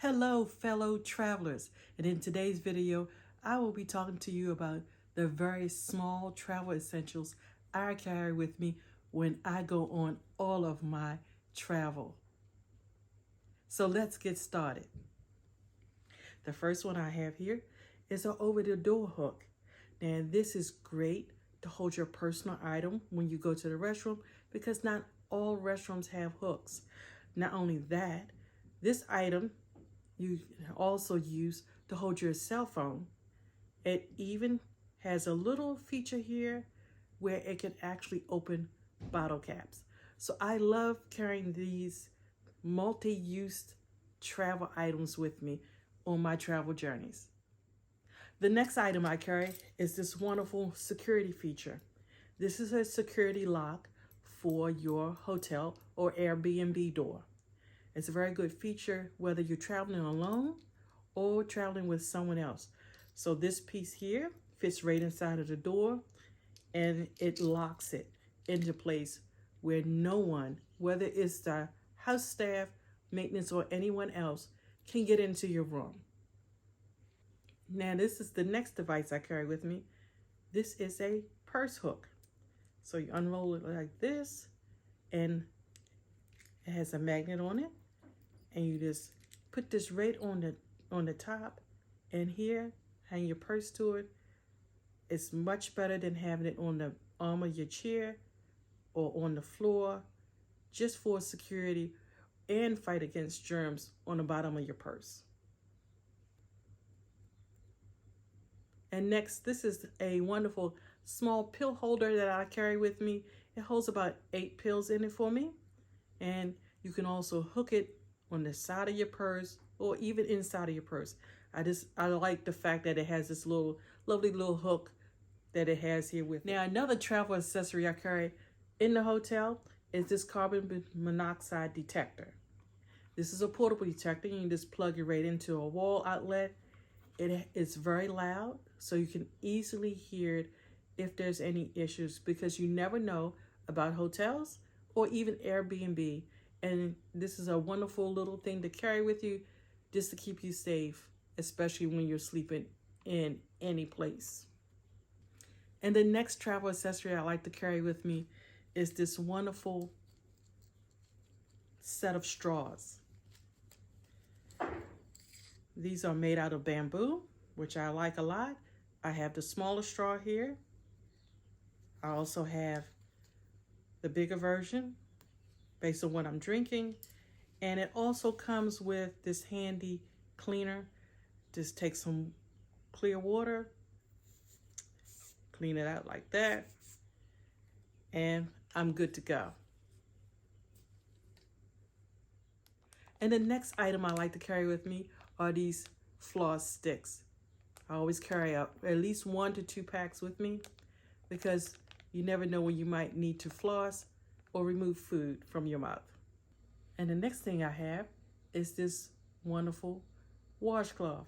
Hello, fellow travelers, and in today's video, I will be talking to you about the very small travel essentials I carry with me when I go on all of my travel. So let's get started. The first one I have here is an over-the-door hook. Now, this is great to hold your personal item when you go to the restroom because not all restrooms have hooks. Not only that, this item you can also use to hold your cell phone. It even has a little feature here where it can actually open bottle caps. So I love carrying these multi-use travel items with me on my travel journeys. The next item I carry is this wonderful security feature. This is a security lock for your hotel or Airbnb door. It's a very good feature whether you're traveling alone or traveling with someone else. So this piece here fits right inside of the door and it locks it into place where no one, whether it's the house staff, maintenance, or anyone else, can get into your room. Now this is the next device I carry with me. This is a purse hook. So you unroll it like this and it has a magnet on it. And you just put this right on the top, and here hang your purse to it. It's much better than having it on the arm of your chair or on the floor, just for security and fight against germs on the bottom of your purse. And next, this is a wonderful small pill holder that I carry with me. It holds about 8 pills in it for me, and you can also hook it on the side of your purse or even inside of your purse. I like the fact that it has this lovely little hook that it has here with. Now another travel accessory I carry in the hotel is this carbon monoxide detector. This is a portable detector. You can just plug it right into a wall outlet. It is very loud, so you can easily hear it if there's any issues, because you never know about hotels or even Airbnb. And this is a wonderful little thing to carry with you just to keep you safe, especially when you're sleeping in any place. And the next travel accessory I like to carry with me is this wonderful set of straws. These are made out of bamboo, which I like a lot. I have the smaller straw here. I also have the bigger version based on what I'm drinking. And it also comes with this handy cleaner. Just take some clear water, clean it out like that, and I'm good to go. And the next item I like to carry with me are these floss sticks. I always carry out at least 1 to 2 packs with me because you never know when you might need to floss or remove food from your mouth. And the next thing I have is this wonderful washcloth.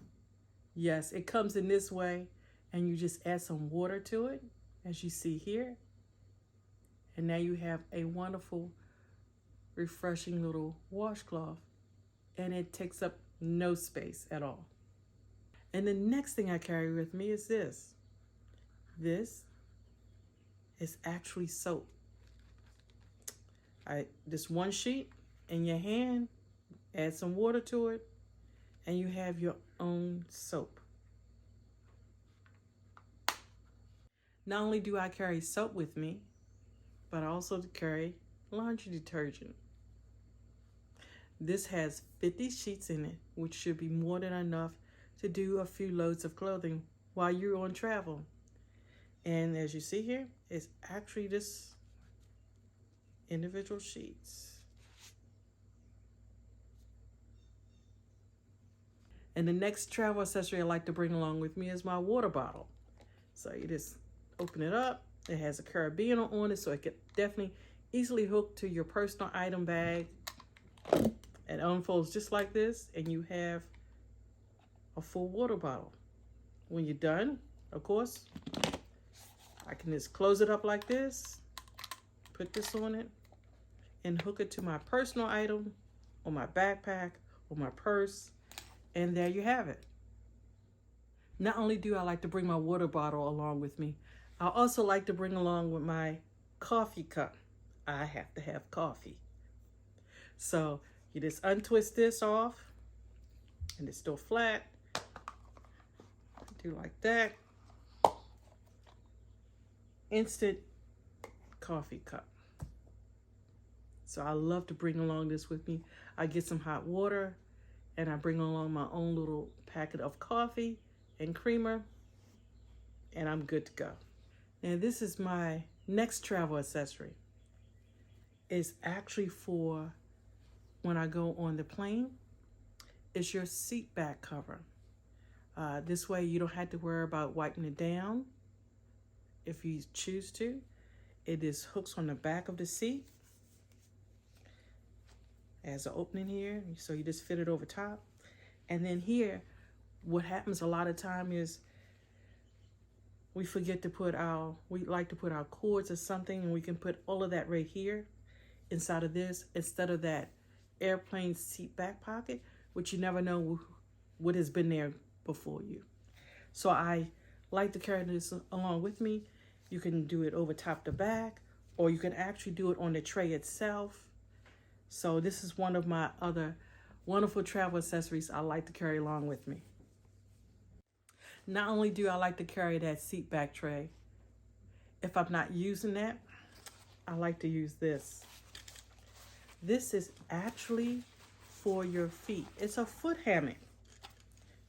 Yes, it comes in this way, and you just add some water to it, as you see here. And now you have a wonderful, refreshing little washcloth, and it takes up no space at all. And the next thing I carry with me is this. This is actually soap. This one sheet in your hand, add some water to it, and you have your own soap. Not only do I carry soap with me, but I also carry laundry detergent. This has 50 sheets in it, which should be more than enough to do a few loads of clothing while you're on travel. And as you see here, it's actually this individual sheets. And the next travel accessory I like to bring along with me is my water bottle. So you just open it up. It has a carabiner on it, so it can definitely easily hook to your personal item bag. It unfolds just like this, and you have a full water bottle. When you're done, of course, I can just close it up like this, put this on it, and hook it to my personal item, or my backpack, or my purse, And there you have it. Not only do I like to bring my water bottle along with me, I also like to bring along with my coffee cup. I have to have coffee. So you just untwist this off and it's still flat. Do like that. Instant coffee cup. So I love to bring along this with me. I get some hot water and I bring along my own little packet of coffee and creamer, and I'm good to go. Now this is my next travel accessory. It's actually for when I go on the plane. It's your seat back cover. This way you don't have to worry about wiping it down if you choose to. It is hooks on the back of the seat. It has an opening here, so you just fit it over top. And then here, what happens a lot of time is we like to put our cords or something, and we can put all of that right here inside of this instead of that airplane seat back pocket, which you never know what has been there before you. So I like to carry this along with me. You can do it over top to back, or you can actually do it on the tray itself. So this is one of my other wonderful travel accessories I like to carry along with me. Not only do I like to carry that seat back tray, if I'm not using that, I like to use this. This is actually for your feet. It's a foot hammock.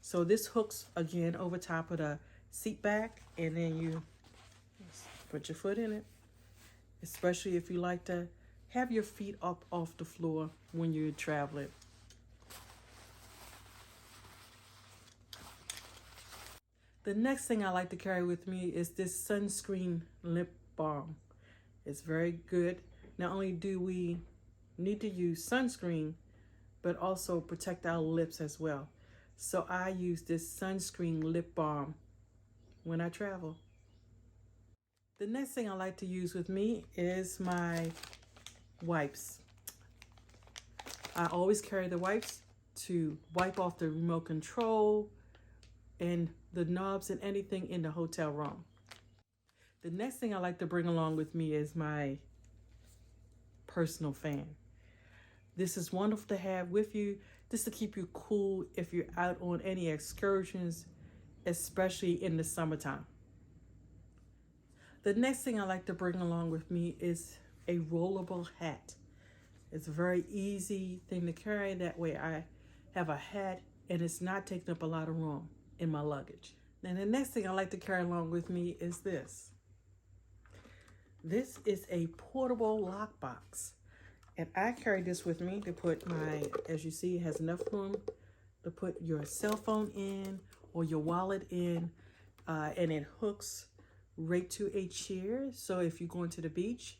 So this hooks again over top of the seat back, and then you put your foot in it, especially if you like to have your feet up off the floor when you're traveling. The next thing I like to carry with me is this sunscreen lip balm. It's very good. Not only do we need to use sunscreen, but also protect our lips as well. So I use this sunscreen lip balm when I travel. The next thing I like to use with me is my wipes. I always carry the wipes to wipe off the remote control and the knobs and anything in the hotel room. The next thing I like to bring along with me is my personal fan. This is wonderful to have with you just to keep you cool if you're out on any excursions, especially in the summertime. The next thing I like to bring along with me is a rollable hat. It's a very easy thing to carry. That way I have a hat and it's not taking up a lot of room in my luggage. And the next thing I like to carry along with me is this. This is a portable lockbox. And I carry this with me to put as you see, it has enough room to put your cell phone in or your wallet in. And it hooks right to a chair. So if you're going to the beach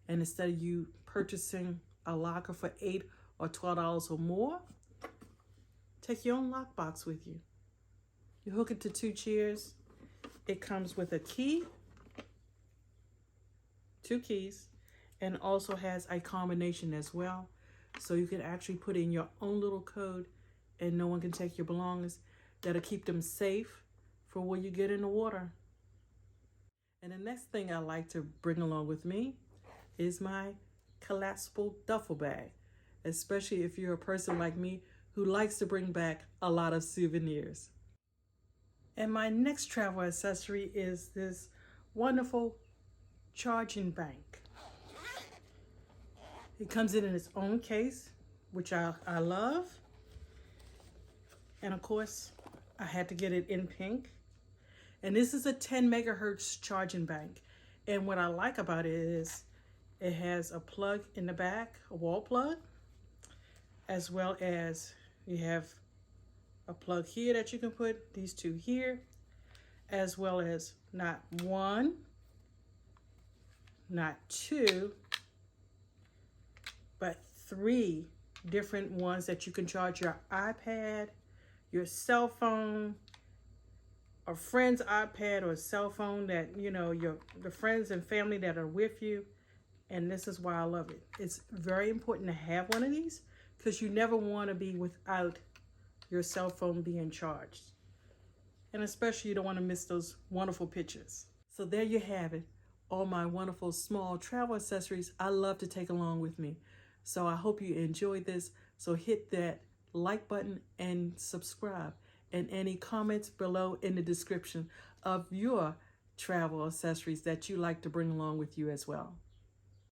and instead of you purchasing a locker for $8 or $12 or more, take your own lockbox with you. You hook it to 2 chairs. It comes with a key, 2 keys, and also has a combination as well. So you can actually put in your own little code and no one can take your belongings. That'll keep them safe for when you get in the water. And the next thing I like to bring along with me is my collapsible duffel bag, especially if you're a person like me who likes to bring back a lot of souvenirs. And my next travel accessory is this wonderful charging bank. It comes in its own case, which I love. And of course, I had to get it in pink. And this is a 10 megahertz charging bank. And what I like about it is it has a plug in the back, a wall plug, as well as you have a plug here that you can put, these 2 here, as well as not 1, not 2, but 3 different ones that you can charge your iPad, your cell phone, a friend's iPad or cell phone that, you know, the friends and family that are with you. And this is why I love it. It's very important to have one of these because you never want to be without your cell phone being charged. And especially you don't want to miss those wonderful pictures. So there you have it, all my wonderful small travel accessories I love to take along with me. So I hope you enjoyed this. So hit that like button and subscribe, and any comments below in the description of your travel accessories that you like to bring along with you as well.